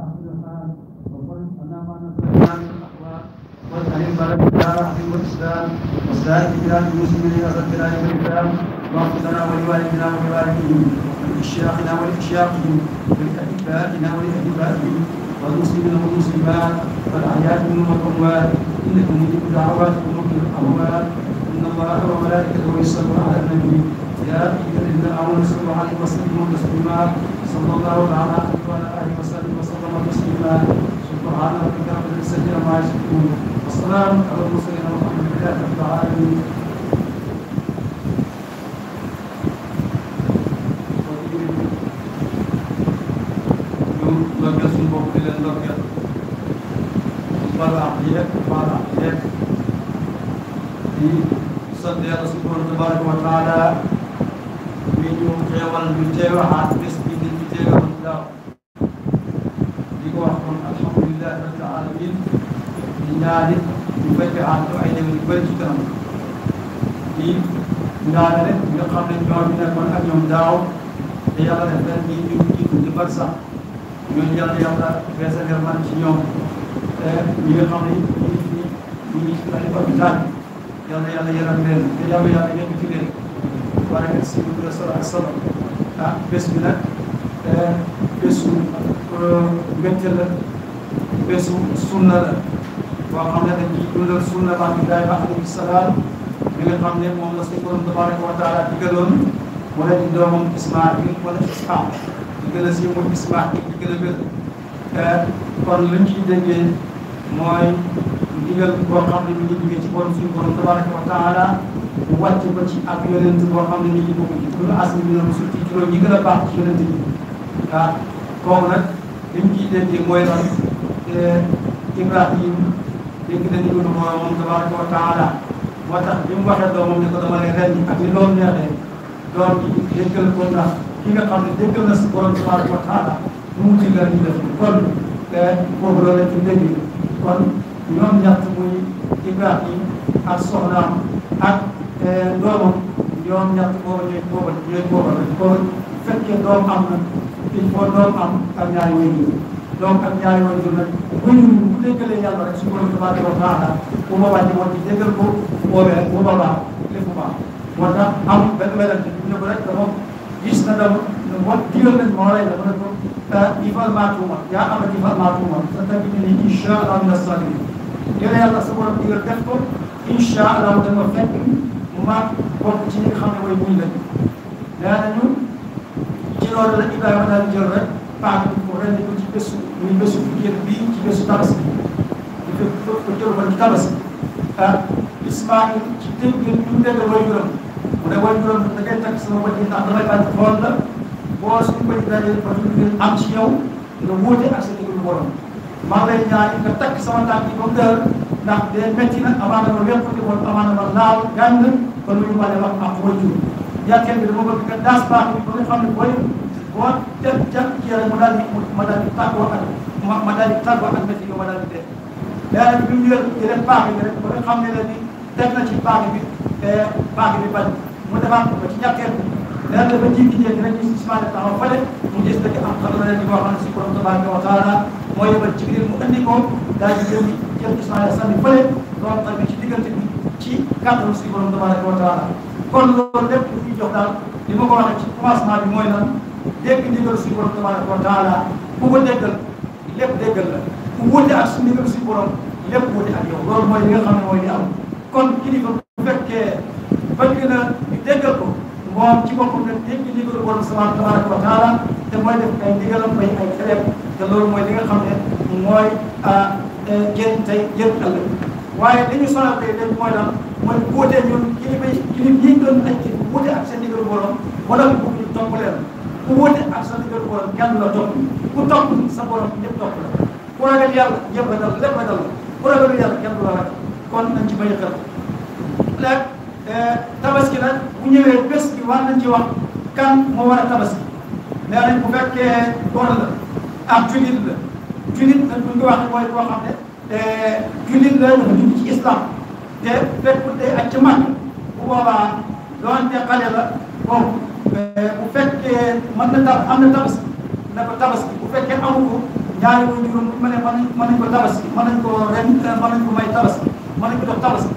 آخر الحال وفرج أنا ما نزلنا من الأحوال واجعل البلد دار أهل والإسلام وسائر بلاد المسلمين إلى بلاد الإسلام واغفر لنا ولوالدنا ولوالديهم ولأشياخنا ولأشياخهم ولأحبائنا ولأحبائهم والمسلمين والمسلمات والأحياء منهم والأموات إنك مجيب دعواتكم ومقيم الأموات إن الله وملائكته يصلون على النبي يا أيها الذين آمنوا صلوا عليه وسلموا تسليما صلى الله تعالى عليه وعلى آله وصحبه وسلم تسليما سبحان ربك رب العزة عما يصفون والسلام على المرسلين والحمد لله رب العالمين. ndokkeel suñu bopp di leen ndokkeel baal àq yeeg baal àq yeeg di sant yàlla suñu borom tabaraka wa taala mi ñu xeewal ñu teewaat bés bi nit ñi teewoon daaw di ko wax kon alhamdulilahi rabbil alamin di ñaari ñu fekke ànd ay dem yu bëri ci kanam di ñaanale nga xam ne ñoo fi nekkoon ak ñoom daaw te yàlla def leen ñi ñu jiitu di bar sax ñooñu yàlla feesal man ci ñoom te ñi nga xam ne ñu ngi ci ay hôpital yàlla yaram leen te yàlla yëpp ci leen war a si sallallahu alayhi wa sallam ah bés bi nag bésu mbégte la bésu sunna la boo xam ne dañ ciy dundal sunna ba Ibrahima alayhi salaam mi nga xam ne moom la suñu borom tabaraka wa taala digaloon mu ne di doomam Ismaïl wala Isxaaq di gën a siiw mooy Ismaïl di gën a wér kon luñ ciy déggee mooy ndigal boo xam ne mi ngi jógee ci borom suñu borom tabaraka wa taala mu wàcc ko ci ak yonent boo xam ne mi ngi bokk ci pour askan bi noonu surtout juróom yi gën a baax ci yonent bi ah kooku nag liñ ciy déggee mooy lan Ibrahim dégg na ndigalu boromam tabaraka wa taala moo tax bi mu waxee doomam ne ko dama lay ren ak li loolu neexee doom bi déggal ko ndax ki nga xam ne déggal na si borom tabaraka wa taala mu mu digal ñu def kon foofu loolu lañ ci dégg kon ñoom ñett muy Ibrahim ak soxnaam ak doomam ñoom ñett boobu ñooy boobal kon fekkee doom am na il faut doom am ak ñaari waajur doom ak ñaari waajur nag waajur bu déggalee yàlla rek su borom tabaraka wa taala bu boobaa ci moom ci déggal ko boobee rek bu boobaa lépp baax moo tax am benn werante ne ko rek dama gis na dama moo digal nañ moo lay dafa ne ko ifal maa tuuma yaa amati ifal maa tuuma sa tamit ni incha allah mina sabirin yéen yàlla sa borom digal def ko incha allah dama fekk ma bokk ci ñi nga xam ne mooy muñ lañ nee nañu ci loolu la Ibrahima daal jël rek paaka bi ko rendi ko ci bésu muy bésu fukkeel bii ci bésu tabaski di ko jël ko ci tabaski Ismaïl ci dégg ñu dégg waajuram mu ne waajuram da ngay takk sama bët yi ndax damay bañ xool la boo suñu bëri dajee ba ñu am ci yow nga wóote ak sa diggu borom maa ngi lay ñaan nga takk sama tànk yi ba mu dër ndax dee métti na amaana ma wér ko di woon amaana ma naaw gaañ na kon lu ñu mën a wax ak waajur jàkkee bi dama bëgg nga daas baax bi ba nga xam ne boo def jàpp ci yàlla ma daal di tàggoo ak ma daal di tàggoo ak métti bi ma daal di dee léegi bi mu jëlee baax bi rek ba nga xam ne la ni def na ci baax bi bañ mu defaat ko ci ñàkkee bi léegi dafa jékki-jékki rek gis Ismaïla taxaw fële mu gis dëgg am xam na leen di boo xam ne si borom tabaraka wa taala moo yebal Jibril mu andi ko daal di jël Ismaïla sànni fële doom tamit ci diggante bi ci kàttanu si borom tabaraka wa taala kon loolu lépp lu ñuy jox daal li ma ko waxee ci commencement bi mooy lan dégg ndigal si borom tabaraka wa taala ku ko déggal lépp déggal la ku wute ak su ndigal si borom lépp wute ak yow loolu mooy li nga xam ne mooy li am kon kilifa bu fekkee bëgg na ñu déggal ko moom ci boppam nag dégg ndigalu borom tabaraka wa taala te mooy def ay ndigalam bay ay tereem te loolu mooy li nga xam ne mooy jëriñ tey jëriñ ëllëg waaye li ñu sonal tey léegi mooy lan mooy wuute ñun kilifa yi doon ay kilifa wuute ak seen ndigalu borom ba doon bëgg ñu topp leen ku wuute ak sa ndigalu borom kenn la topp ku topp sa borom ñëpp topp la ku ragal yàlla ñëpp a dal lépp a dal ku ragal yàlla kenn du la ragal kon nañ ci bañ a xel léegi tabaski nag bu ñëwee bés bi war nañ ci wax kan moo war a tabaski nee nañ bu fekkee góor la ak jullit la jullit nag bu ñu ko waxee mooy koo xam ne jullit la dafa dugg ci islam te fekk day ak ca mag bu boobaa doonte xale la boobu bu fekkee mën na am na tabaski na ko tabaski bu fekkee amu ko ñaari way juróom bu mel ne mën nañ ko tabaski mën nañ ko ren mën nañ ko may tabaski mën nañ ko def tabaski